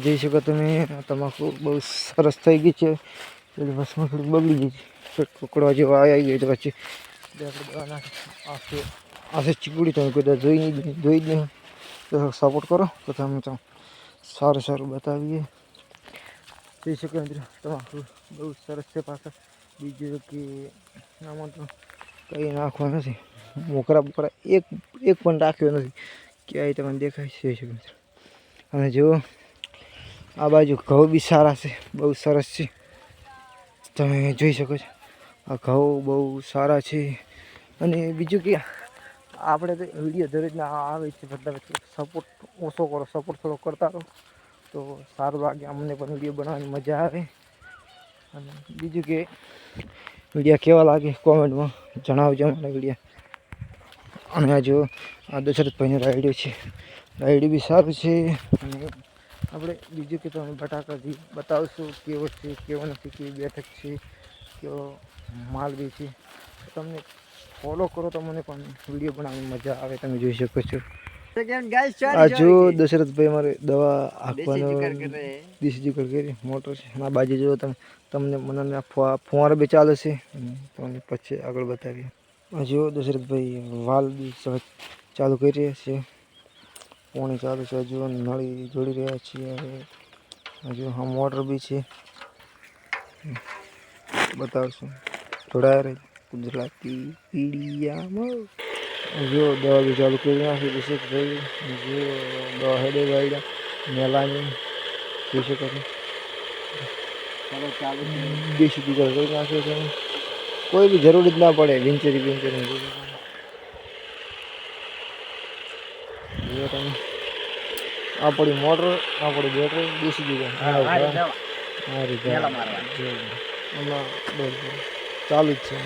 જોઈ શકો તમે તમાકુ બહુ સરસ થઈ ગઈ છે. પેલી બસમાં થોડી બગડી ગઈ છે, કુકડવા જેવો આવી ગયો તો પછી આપણે દવા નાખી આશે ચીકુડી તમે કોઈ જોઈ જ નહીં તો સપોર્ટ કરો તો તમે તો સારું બતાવીએ. જોઈ શકો મિત્રો તમાકુ બહુ સરસ છે. પાછા બીજું કે આમાં તો કંઈ નાખવા નથી, મોકરા એક પણ રાખ્યો નથી. ક્યાંય તમને દેખાય જોઈ શકો મિત્રો. અને જુઓ આ બાજુ ઘઉં બી સારા છે, બહુ સરસ છે. તમે જોઈ શકો છો આ ઘઉં બહુ સારા છે. અને બીજું કે આપણે તો વિડીયો દરરોજના આવે છે, મતલબ સપોર્ટ ઓછો કરો, સપોર્ટ થોડો કરતા રહો તો સારું લાગે, અમને પણ વિડીયો બનાવવાની મજા આવે. અને બીજું કે વિડીયો કેવા લાગે કોમેન્ટમાં જણાવજો મને વિડીયો. અને આ જો આ દશરથભાઈનો રાયડો છે, રાયડો બી સારું છે. અને આપણે બીજું કે તમે બટાકાથી બતાવશું કેવો છે કેવો નથી, કેવી બેઠક છે, કેવો માલ બી છે. તમને ફોલો કરો તો મને પણ વિડીયો બનાવવાની મજા આવે. તમે જોઈ શકો છો આ જો દશરથભાઈ મારે દવા આપવાનો દેશી જુગાર કરી મોટર છે. આ બાજુ જો તમને મને ફુવારો બી ચાલે છે. તમને પછી આગળ બતાવીએ. જો દશરથભાઈ વાલ બી ચાલુ કરી રહ્યા છે, પાણી ચાલુ છે. હજુ નળી જોડી રહ્યા છીએ. હજુ હા મોટર બી છે, બતાવશું જોડાયા રહે ગુજરાતી પીડિયામાં. જો દવા બી ચાલુ કરી નાખી દશરથભાઈ. જો દવા હેડે ગાડ્યા મેલાની જોઈ શકો છો. દેશી જુગાર કરી નાખ્યો છે. કોઈ બી જરૂર જ ના પડે વિંચરી આપણી મોટર આપણી બેટરી દેશી જુગાર ચાલુ જ છે.